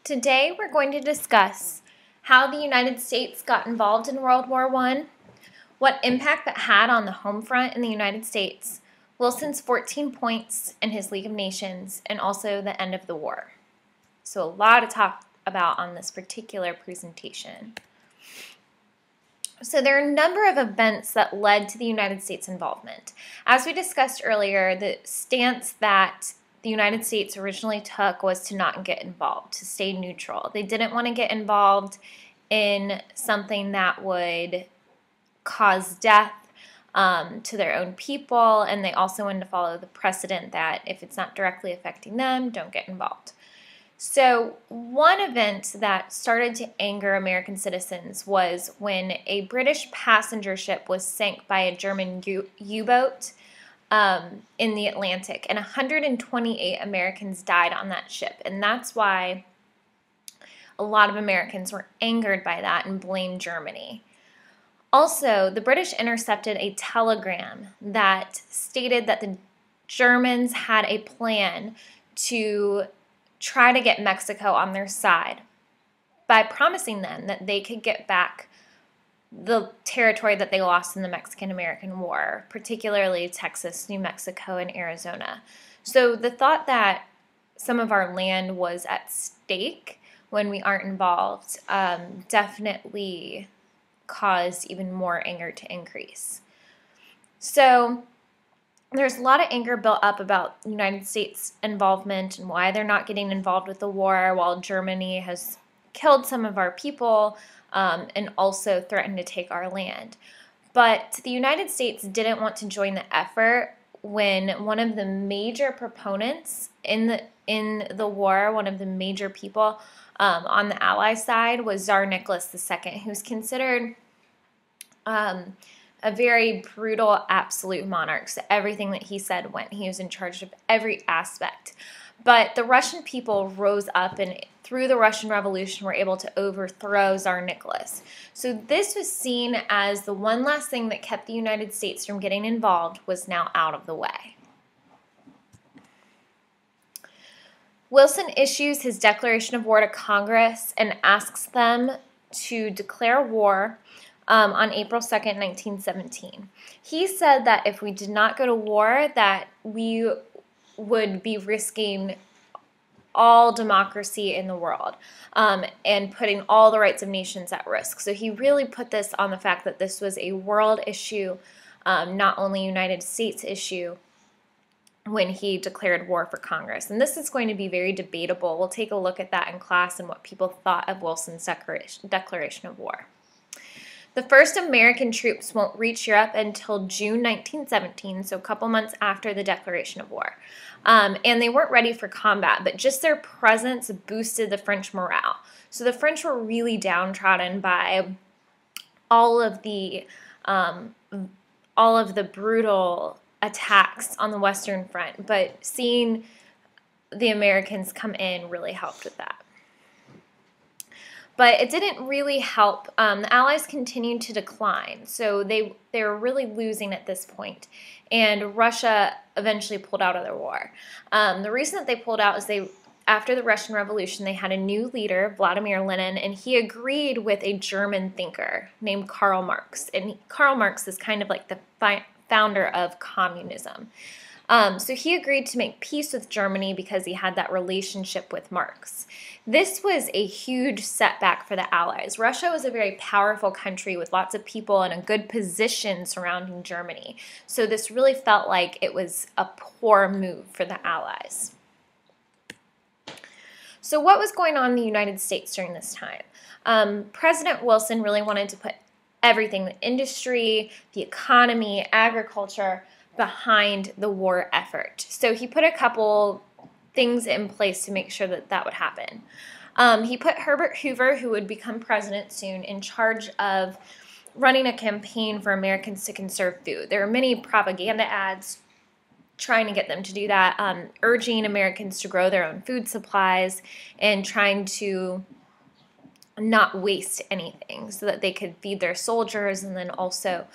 Today we're going to discuss how the United States got involved in World War I, what impact that had on the home front in the United States, Wilson's 14 points in his League of Nations, and also the end of the war. So a lot to talk about on this particular presentation. So there are a number of events that led to the United States involvement. As we discussed earlier, the stance that the United States originally took was to not get involved, to stay neutral. They didn't want to get involved in something that would cause death to their own people, and they also wanted to follow the precedent that if it's not directly affecting them, don't get involved. So one event that started to anger American citizens was when a British passenger ship was sank by a German U-boat in the Atlantic, and 128 Americans died on that ship. And that's why a lot of Americans were angered by that and blamed Germany. Also, the British intercepted a telegram that stated that the Germans had a plan to try to get Mexico on their side by promising them that they could get back the territory that they lost in the Mexican-American War, particularly Texas, New Mexico, and Arizona. So the thought that some of our land was at stake when we aren't involved definitely caused even more anger to increase. So there's a lot of anger built up about United States involvement and why they're not getting involved with the war while Germany has killed some of our people and also threatened to take our land. But the United States didn't want to join the effort when one of the major proponents in the war, one of the major people on the Ally side was Tsar Nicholas II, who's considered a very brutal, absolute monarch. So everything that he said went. He was in charge of every aspect. But the Russian people rose up and through the Russian Revolution were able to overthrow Tsar Nicholas. So this was seen as the one last thing that kept the United States from getting involved was now out of the way. Wilson issues his declaration of war to Congress and asks them to declare war on April 2nd, 1917. He said that if we did not go to war, that we would be risking all democracy in the world and putting all the rights of nations at risk. So he really put this on the fact that this was a world issue, not only a United States issue, when he declared war for Congress. And this is going to be very debatable. We'll take a look at that in class and what people thought of Wilson's declaration of war. The first American troops won't reach Europe until June 1917, so a couple months after the declaration of war. And they weren't ready for combat, but just their presence boosted the French morale. So the French were really downtrodden by all of the brutal attacks on the Western Front, but seeing the Americans come in really helped with that. But it didn't really help. The Allies continued to decline, so they were really losing at this point. And Russia eventually pulled out of the war. The reason that they pulled out is after the Russian Revolution, they had a new leader, Vladimir Lenin, and he agreed with a German thinker named Karl Marx. And Karl Marx is kind of like the founder of communism. So he agreed to make peace with Germany because he had that relationship with Marx. This was a huge setback for the Allies. Russia was a very powerful country with lots of people in a good position surrounding Germany. So this really felt like it was a poor move for the Allies. So what was going on in the United States during this time? President Wilson really wanted to put everything, the industry, the economy, agriculture, behind the war effort. So he put a couple things in place to make sure that that would happen. He put Herbert Hoover, who would become president soon, in charge of running a campaign for Americans to conserve food. There were many propaganda ads trying to get them to do that, urging Americans to grow their own food supplies and trying to not waste anything so that they could feed their soldiers, and then also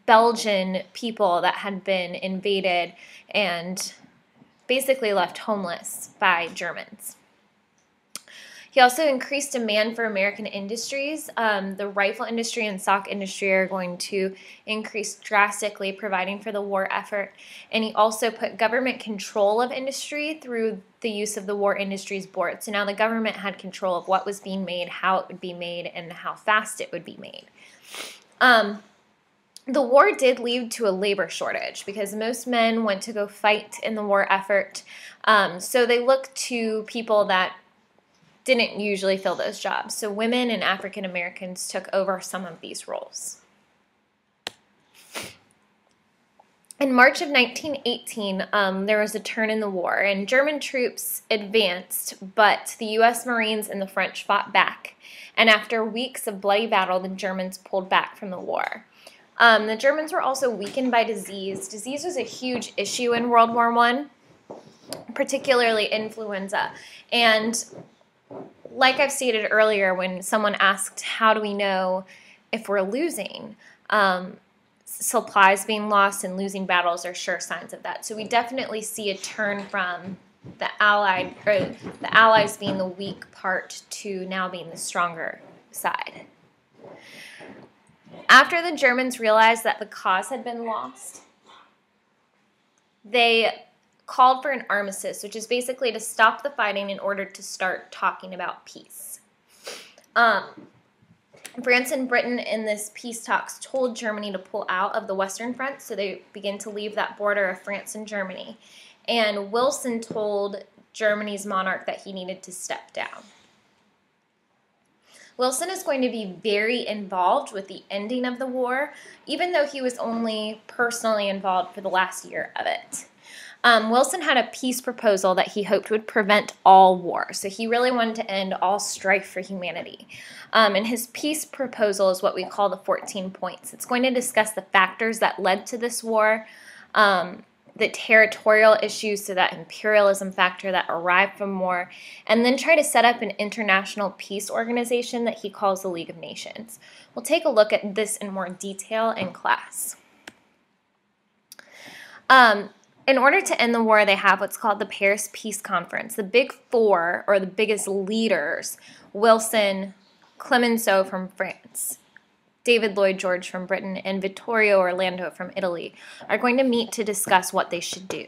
Belgian people that had been invaded and basically left homeless by Germans. He also increased demand for American industries. The rifle industry and sock industry are going to increase drastically, providing for the war effort. And he also put government control of industry through the use of the War Industries Board. So now the government had control of what was being made, how it would be made, and how fast it would be made. The war did lead to a labor shortage because most men went to go fight in the war effort. So they looked to people that didn't usually fill those jobs. So women and African Americans took over some of these roles. In March of 1918, there was a turn in the war, and German troops advanced, but the U.S. Marines and the French fought back. And after weeks of bloody battle, the Germans pulled back from the war. The Germans were also weakened by disease. Disease was a huge issue in World War I, particularly influenza. And like I've stated earlier, when someone asked, how do we know if we're losing? Supplies being lost and losing battles are sure signs of that. So we definitely see a turn from the Allies being the weak part to now being the stronger side. After the Germans realized that the cause had been lost, they called for an armistice, which is basically to stop the fighting in order to start talking about peace. France and Britain in this peace talks told Germany to pull out of the Western Front, so they begin to leave that border of France and Germany. And Wilson told Germany's monarch that he needed to step down. Wilson is going to be very involved with the ending of the war, even though he was only personally involved for the last year of it. Wilson had a peace proposal that he hoped would prevent all war. So he really wanted to end all strife for humanity. And his peace proposal is what we call the 14 points. It's going to discuss the factors that led to this war, the territorial issues, so that imperialism factor that arrived from war, and then try to set up an international peace organization that he calls the League of Nations. We'll take a look at this in more detail in class. In order to end the war, they have what's called the Paris Peace Conference. The big four, or the biggest leaders, Wilson, Clemenceau from France, David Lloyd George from Britain, and Vittorio Orlando from Italy, are going to meet to discuss what they should do.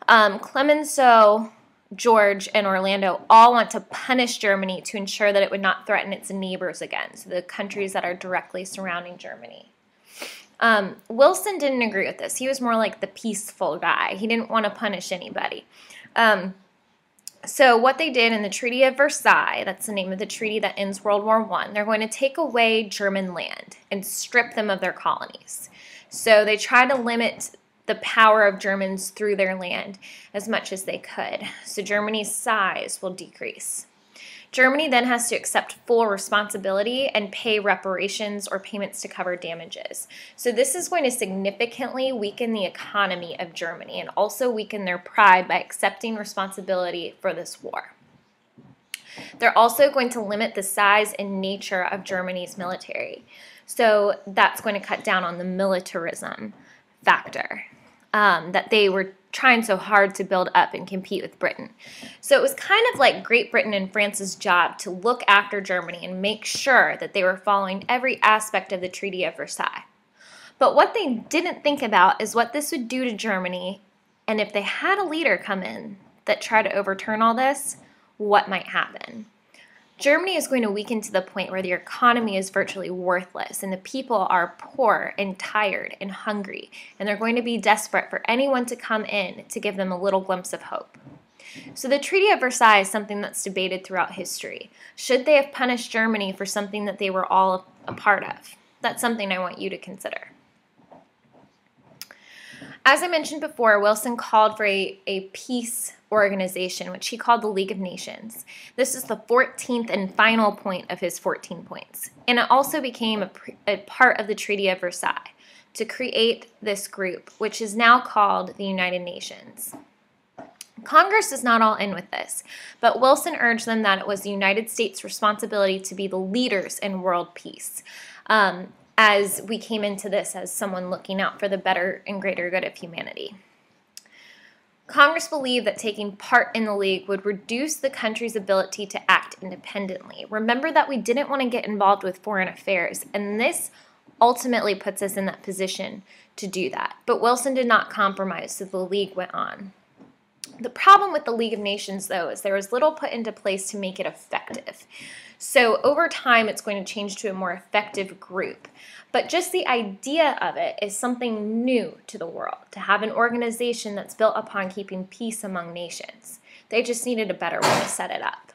Clemenceau, George, and Orlando all want to punish Germany to ensure that it would not threaten its neighbors again, so the countries that are directly surrounding Germany. Wilson didn't agree with this. He was more like the peaceful guy. He didn't want to punish anybody. So what they did in the Treaty of Versailles, that's the name of the treaty that ends World War I, they're going to take away German land and strip them of their colonies. So they try to limit the power of Germans through their land as much as they could. So Germany's size will decrease. Germany then has to accept full responsibility and pay reparations or payments to cover damages. So this is going to significantly weaken the economy of Germany and also weaken their pride by accepting responsibility for this war. They're also going to limit the size and nature of Germany's military. So that's going to cut down on the militarism factor that they were trying so hard to build up and compete with Britain. So it was kind of like Great Britain and France's job to look after Germany and make sure that they were following every aspect of the Treaty of Versailles. But what they didn't think about is what this would do to Germany, and if they had a leader come in that tried to overturn all this, what might happen. Germany is going to weaken to the point where the economy is virtually worthless and the people are poor and tired and hungry, and they're going to be desperate for anyone to come in to give them a little glimpse of hope. So the Treaty of Versailles is something that's debated throughout history. Should they have punished Germany for something that they were all a part of? That's something I want you to consider. As I mentioned before, Wilson called for a peace organization, which he called the League of Nations. This is the 14th and final point of his 14 points. And it also became a part of the Treaty of Versailles to create this group, which is now called the United Nations. Congress is not all in with this, but Wilson urged them that it was the United States' responsibility to be the leaders in world peace. As we came into this as someone looking out for the better and greater good of humanity. Congress believed that taking part in the League would reduce the country's ability to act independently. Remember that we didn't want to get involved with foreign affairs, and this ultimately puts us in that position to do that. But Wilson did not compromise, so the League went on. The problem with the League of Nations, though, is there was little put into place to make it effective. So over time, it's going to change to a more effective group. But just the idea of it is something new to the world, to have an organization that's built upon keeping peace among nations. They just needed a better way to set it up.